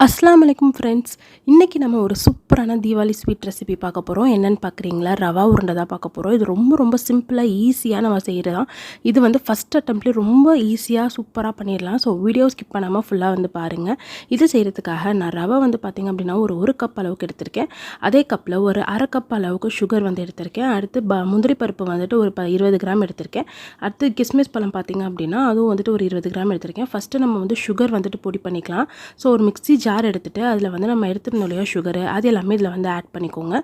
அஸ்ஸலாமு அலைக்கும் ஃப்ரெண்ட்ஸ். இன்றைக்கி நம்ம ஒரு சூப்பரான தீபாவளி ஸ்வீட் ரெசிபி பார்க்க போகிறோம். என்னென்னு பார்க்குறீங்களா? ரவா உருண்டை தான் பார்க்க போகிறோம். இது ரொம்ப சிம்பிளாக ஈஸியாக நம்ம செய்கிறது தான். இது வந்து ஃபஸ்ட் அட்டெம்ப்ட்லேயே ரொம்ப ஈஸியாக சூப்பராக பண்ணிடலாம். ஸோ வீடியோ ஸ்கிப் பண்ணாமல் ஃபுல்லாக வந்து பாருங்கள். இது செய்கிறதுக்காக நான் ரவை வந்து பார்த்திங்க அப்படின்னா ஒரு கப் அளவுக்கு எடுத்திருக்கேன். அதே கப்பில் ஒரு அரை கப் அளவுக்கு சுகர் வந்து எடுத்திருக்கேன். அடுத்து முந்திரி பருப்பு வந்துட்டு ஒரு 20 கிராம் எடுத்திருக்கேன். அடுத்து கிஸ்மிஸ் பழம் பார்த்திங்க அப்படின்னா அதுவும் வந்துட்டு ஒரு 20 கிராம் எடுத்திருக்கேன். ஃபஸ்ட்டு நம்ம வந்து சுகர் வந்துட்டு பொடி பண்ணிக்கலாம். ஸோ ஒரு மிக்ஸி ஜார் எடுத்துகிட்டு அதில் வந்து நம்ம எடுத்துருந்தோம் இல்லையா சுகரு, அது எல்லாமே இதில் வந்து ஆட் பண்ணிக்கோங்க.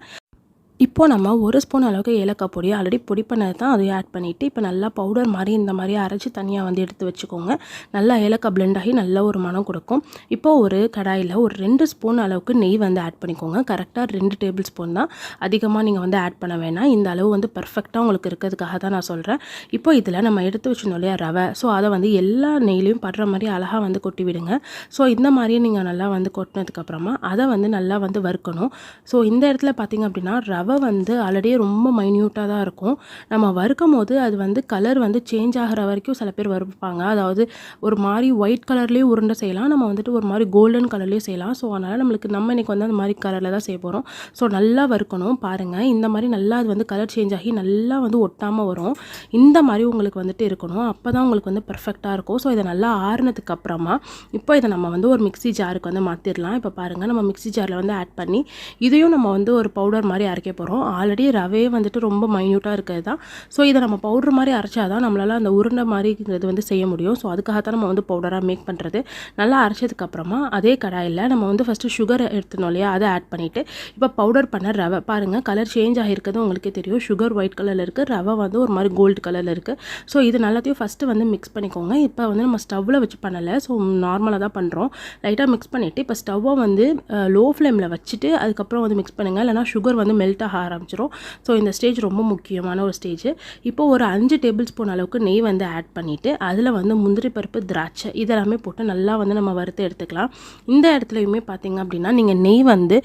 இப்போது நம்ம 1 ஸ்பூன் அளவுக்கு ஏலக்காய் பொடி ஆல்ரெடி பொடி பண்ணது தான், அதையும் ஆட் பண்ணிவிட்டு இப்போ நல்லா பவுடர் மாதிரி இந்த மாதிரி அரைச்சி தனியாக வந்து எடுத்து வச்சுக்கோங்க. நல்லா ஏலக்காய் பிளெண்ட் ஆகி நல்ல ஒரு மனம் கொடுக்கும். இப்போது ஒரு கடாயில் ஒரு 2 ஸ்பூன் அளவுக்கு நெய் வந்து ஆட் பண்ணிக்கோங்க. கரெக்டாக 2 டேபிள் ஸ்பூன் தான், அதிகமாக நீங்கள் வந்து ஆட் பண்ண வேணாம். இந்த அளவு வந்து பர்ஃபெக்டாக உங்களுக்கு இருக்கிறதுக்காக தான் நான் சொல்கிறேன். இப்போ இதில் நம்ம எடுத்து வச்சுருந்தோம் இல்லையா ரவை, ஸோ அதை வந்து எல்லா நெய்லையும் படுற மாதிரி அழகாக வந்து கொட்டி விடுங்க. ஸோ இந்த மாதிரியே நீங்கள் நல்லா வந்து கொட்டினதுக்கப்புறமா அதை வந்து நல்லா வந்து வறுக்கணும். ஸோ இந்த இடத்துல பார்த்திங்க அப்படின்னா ரவை வந்து ஆல்ரெடி ரொம்ப மைன்யூட்டாக தான் இருக்கும். நம்ம வறுக்கும் போது அது வந்து கலர் வந்து சேஞ்ச் ஆகிற வரைக்கும் சில பேர் வறுப்பாங்க. அதாவது ஒரு மாதிரி ஒயிட் கலர்லேயும் உருண்டை செய்யலாம், நம்ம வந்துட்டு ஒரு மாதிரி கோல்டன் கலர்லேயும் செய்யலாம். ஸோ அதனால் நம்ம இன்றைக்கி வந்து அந்த மாதிரி கலரில் தான் செய்ய போகிறோம். ஸோ நல்லா வறுக்கணும். பாருங்கள், இந்த மாதிரி நல்லா அது வந்து கலர் சேஞ்ச் ஆகி நல்லா வந்து ஒட்டாமல் வரும். இந்த மாதிரி உங்களுக்கு வந்துட்டு இருக்கணும். அப்போ தான் உங்களுக்கு வந்து பர்ஃபெக்டாக இருக்கும். ஸோ இதை நல்லா ஆறுனதுக்கு அப்புறமா இப்போ இதை நம்ம வந்து ஒரு மிக்ஸி ஜாருக்கு வந்து மாற்றிடலாம். இப்போ பாருங்கள், நம்ம மிக்ஸி ஜாரில் வந்து ஆட் பண்ணி இதையும் நம்ம வந்து ஒரு பவுடர் மாதிரி அரைக்க போகிறோம். ஆல்ரெடி ரவையே வந்துட்டு ரொம்ப மைன்யூட்டாக இருக்கிறது தான். ஸோ இதை நம்ம பவுடர் மாதிரி அரைச்சா தான் நம்மளால் அந்த உருண்டை மாதிரிங்கிறது வந்து செய்ய முடியும். ஸோ அதுக்காக தான் நம்ம வந்து பவுடராக மேக் பண்ணுறது. நல்லா அரைச்சதுக்கப்புறமா அதே கடாயில் நம்ம வந்து ஃபஸ்ட்டு சுகர் எடுத்துனோம் இல்லையா, அதை ஆட் பண்ணிவிட்டு இப்போ பவுடர் பண்ண ரவை பாருங்கள், கலர் சேஞ்ச் ஆகிருக்கிறது உங்களுக்கே தெரியும். சுகர் ஒயிட் கலரில் இருக்குது, ரவை வந்து ஒரு மாதிரி கோல்டு கலரில் இருக்குது. ஸோ இது எல்லாத்தையும் ஃபஸ்ட்டு வந்து மிக்ஸ் பண்ணிக்கோங்க. இப்போ வந்து நம்ம ஸ்டவ்வில் வச்சு பண்ணலை, ஸோ நார்மலாக தான் பண்ணுறோம். லைட்டாக மிக்ஸ் பண்ணிவிட்டு இப்போ ஸ்டவ்வை வந்து லோ ஃப்ளேமில் வச்சுட்டு அதுக்கப்புறம் வந்து மிக்ஸ் பண்ணுங்கள், இல்லைனா சுகர் வந்து மெல்ட் ஆக ஆரம்பிச்சிடும். ஸோ இந்த ஸ்டேஜ் ரொம்ப முக்கியமான ஒரு ஸ்டேஜ். இப்போது ஒரு 5 டேபிள் ஸ்பூன் அளவுக்கு நெய் வந்து ஆட் பண்ணிவிட்டு அதில் வந்து முந்திரி பருப்பு, திராட்சை இதெல்லாமே போட்டு நல்லா வந்து நம்ம வறுத்து எடுத்துக்கலாம். இந்த இடத்துலையுமே பார்த்திங்க அப்படின்னா நீங்கள் நெய் வந்து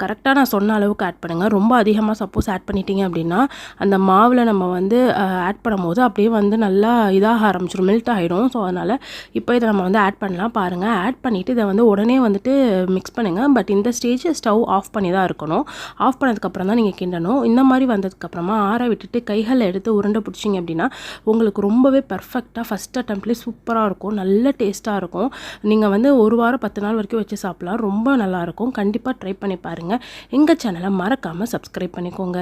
கரெக்டாக நான் சொன்ன அளவுக்கு ஆட் பண்ணுங்கள். ரொம்ப அதிகமாக சப்போஸ் ஆட் பண்ணிட்டீங்க அப்படின்னா அந்த மாவில் நம்ம வந்து ஆட் பண்ணும்போது அப்படியே வந்து நல்லா இதாக ஆரம்பிச்சிடும், மெல்ட் ஆகிடும். ஸோ அதனால் இப்போ இதை நம்ம வந்து ஆட் பண்ணலாம். பாருங்கள், ஆட் பண்ணிவிட்டு இதை வந்து உடனே வந்துட்டு மிக்ஸ் பண்ணுங்கள். பட் இந்த ஸ்டேஜ் ஸ்டவ் ஆஃப் பண்ணி தான் இருக்கணும். ஆஃப் பண்ணதுக்கப்புறம் தான் நீங்கள் கிண்டணும். இந்த மாதிரி வந்ததுக்கப்புறமா ஆற விட்டுட்டு கைகளில் எடுத்து உருண்டை பிடிச்சிங்க அப்படின்னா உங்களுக்கு ரொம்பவே பர்ஃபெக்டாக ஃபஸ்ட் அட்டெம்ப்ட்லேயே சூப்பராக இருக்கும், நல்ல டேஸ்ட்டாக இருக்கும். நீங்கள் வந்து 1 வாரம் 10 நாள் வரைக்கும் வச்சு சாப்பிட்லாம். ரொம்ப நல்லாயிருக்கும். கண்டிப்பாக ட்ரை பண்ணி பாருங்கள். எங்கள் சேனலை மறக்காமல் சப்ஸ்கிரைப் பண்ணிக்கோங்க.